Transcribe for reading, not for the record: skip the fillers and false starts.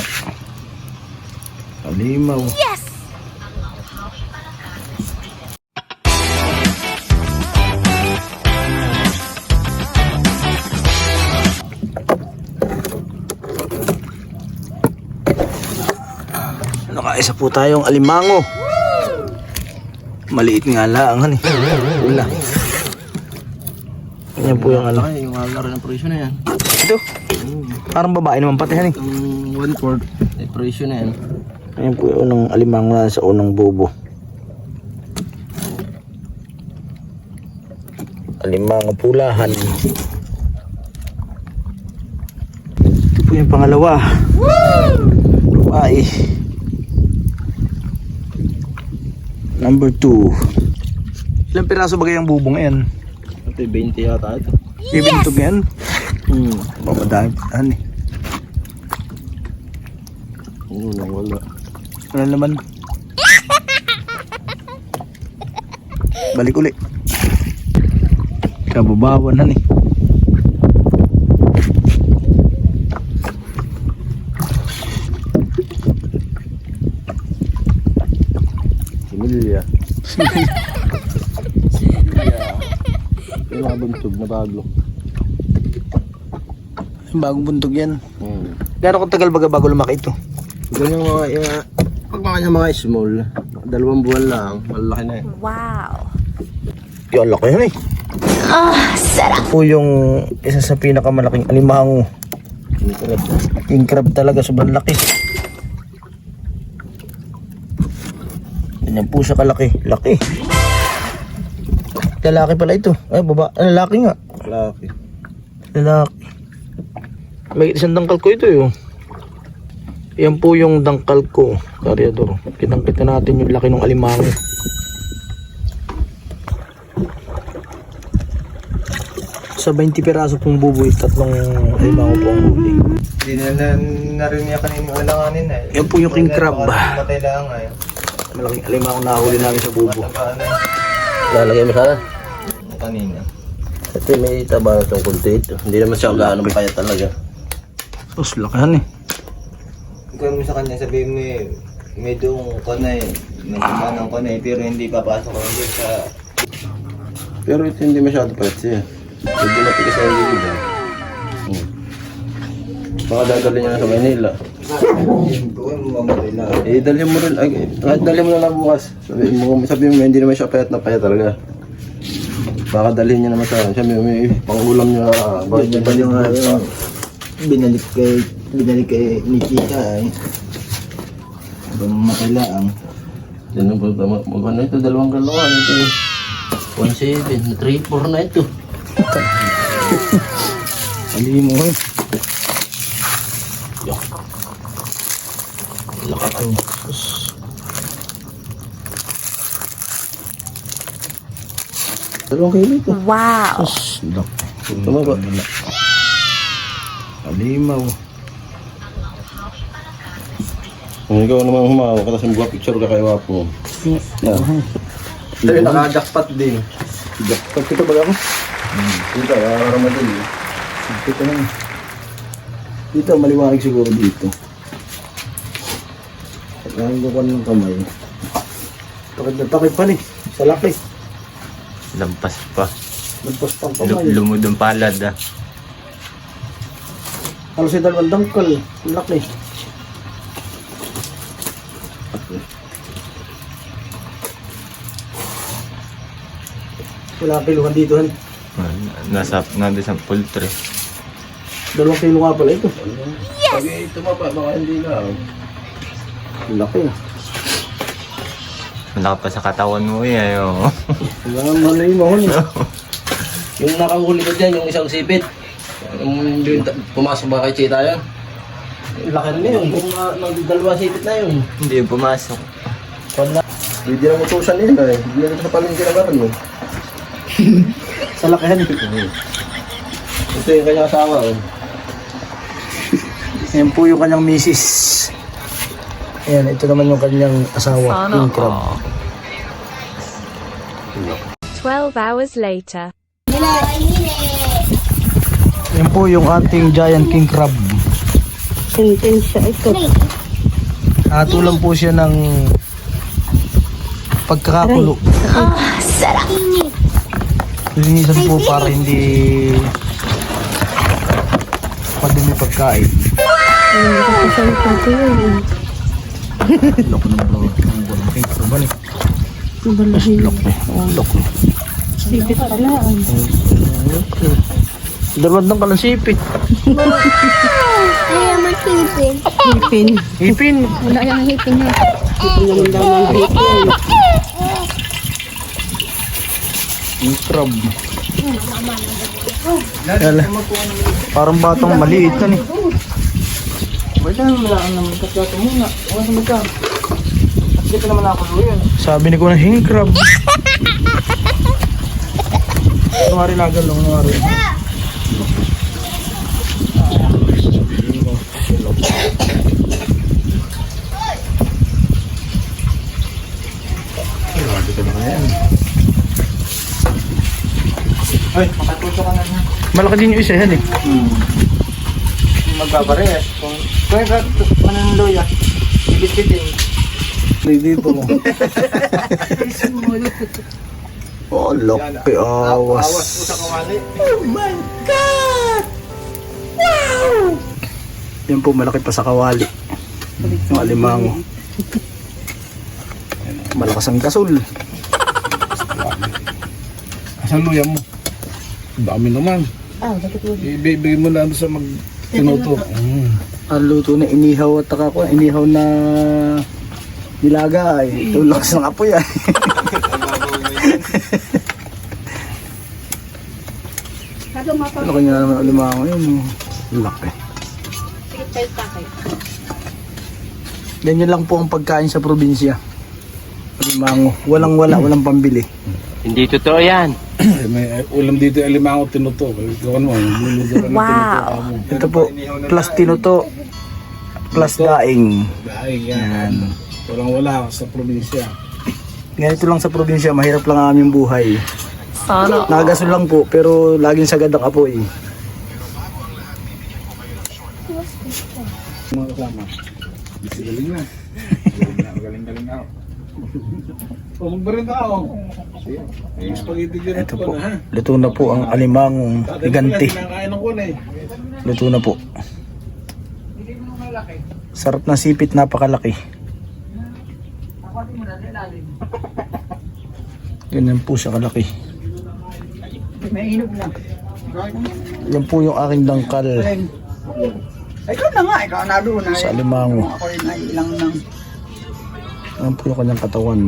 wala. Alimaw. Yes! Nakaisa po tayong alimango. Maliit nga lang eh. Wala. Yan po yung ano. Yung alar ng presyo na yan. Ito. Parang babae naman pati yan eh. Yung 1/4. May presyo na yan. Ayan po yung unang alimango na sa unang bubo. Alimango pulahan. Ito po yung pangalawa. Babae. Number 2. Ilang piraso ba kayang bubong yan? Ito 20 yata ito. Bibintog yan? Pamadami pa eh. Wala. Wala naman. Balik uli. Kababawan eh. Similya. Yung mga buntog na bago. Bagong buntog yan. Gano'ng katagal bago lumaki ito? Ganyan mga, pag mga small, 2 buwan lang, malaki na eh. Wow! Yung laki yan eh. Sarap! Ito po yung isa sa pinakamalaking alimango. King crab talaga, sobrang laki. Ganyan po siya kalaki. Laki. Lalaki pala ito. Ay, baba. Lalaki nga. Laki. Lalaki. May isang dangkal ko ito yun. Yan po yung dangkal ko, karyador. Kitang-kita natin yung laki ng alimango. Sa 20 piraso pong buboy, 3 alimango po ang huli. Hindi na narinig niya kanina ulanganin eh. Yan po yung king crab. Matay lang ngayon. Malaking alimango na huli namin sa bubo. Lalagay mo sana? Kanina. Ito may taba na itong kunti ito. Hindi naman siya gaano kaya talaga. Sus, lakihan eh. Ikaw mo sa kanya sabihin mo may doong kanay. May kamanang kanay pero hindi papasok ako dito sa... Pero ito hindi masyado palit siya. Hindi matigas sa hindi dito. Baka dadalhin niya na sa Manila. Dalhin mo rin. Dalhin mo na lang bukas. Sabihin mo hindi naman siya payat na payat talaga. Baka dalhin niya naman sa akin. Siya may pangulam niya. Bakit niya yung binalik kay Nikita ay makailaang. Yan ang punta mo. Ano ito? 2 galungan. Ito 1.7. 3.4 na ito. Alimo eh. Lakaan. Dalawang kilo ito. Wow! Sus, laki. Tumaba. Alimaw. Kung ikaw naman humawa, kasi magpa-picture ka kay Wapo. Ito yung naka-jackpot din. Jackpot ito ba ako? Dito, Ramadan eh. Ito lang. Dito, maliwanag siguro dito. Kailangan ko ko ng kamay. Takid na takid pa eh. Sa laki. Lampas pa. Nagpas pang kamay. Lumudong palad ah. Halos yung 2 dangkal. Ang laki. Wala kiluhan dito. Nasa sa poultry. 2 kilo nga pala ito. Pag tumaba, baka hindi na. Ang laki ah. Malaki pa sa katawan mo eh. Oh. Wala naman yung mahon eh. Yung nakahuli ko dyan, yung isang sipit. Yung pumasok ba kay Chita yun? Laki na yun. Kung nag-2 sipit na yun. Hindi pumasok. Wala. Hindi na mutusan nila eh. Hindi na sa palengke na gano'n eh. Sa lakihan ito. Ito yung kanyang asawa oh. Yan po yung kanyang misis. Ayan, ito naman yung kanyang asawa. King crab. 12 hours later. Yan po yung ating giant king crab. Sentensya ito. Hatulan po siya ng pagkakakulo. Linisan po para hindi padumi pagkain. Isang tato yun. Loko ng bro. Ang gulong cake. Balik. Mabalahin. Loko. Sipit pala. Dalawang ng kalang sipit. Ay, matipin. Hipin. Ipin. Wala yung hipin niya. Hipin naman daw ng hipin. Yung crab. Yala. Parang batang maliit na eh. Sabi ni ko na hing crab. Nungari lagal lang, nungari. Ay, makatuto ka na na. Malaki din yung isa yan eh. Magbabares. Kung ng loya, ibit-bitin. Dito mo. Oh, laki awas. Awas po sa kawali. Yan po, malaki pa sa kawali. Yung alimango. Malakas ang gasol. Asan luya mo? Dami naman. Ibibigay mo na ano sa mag-tinuto. Ang luto na inihaw at ako, inihaw na nilaga ay ito lakas ng apoy ay. Laki nga naman ang alimango yun. Laki. Ganyan lang po ang pagkain sa probinsya. Alimango. Walang pambili. Hindi totoo yan. May ulam dito yung alimango tinuto. Ikaw ano, niluluto ka ng tinuto mo. Ito po, plus tinuto, plus daing. Dahil yan. Walang-wala sa probinsya. Ganito lang sa probinsya, mahirap lang ang aming buhay. Sana. Nagagasol lang po, pero laging sagad ang apoy. Mga kasama. Galing na. Galing ako. O, magbarin ka ako. Yung spaghetti ganito Ito po, na ha. luto na po ang alimangong higante. Kinakain ng kuna eh. Luto na po. Sarap na sipit, napakalaki. Ganyan po siya kalaki. Yan po yung aking dangkal Ikaw na nga, ikaw na doon. sa alimango. Ako rin ay ilang nang. Yan po yung kanyang katawan.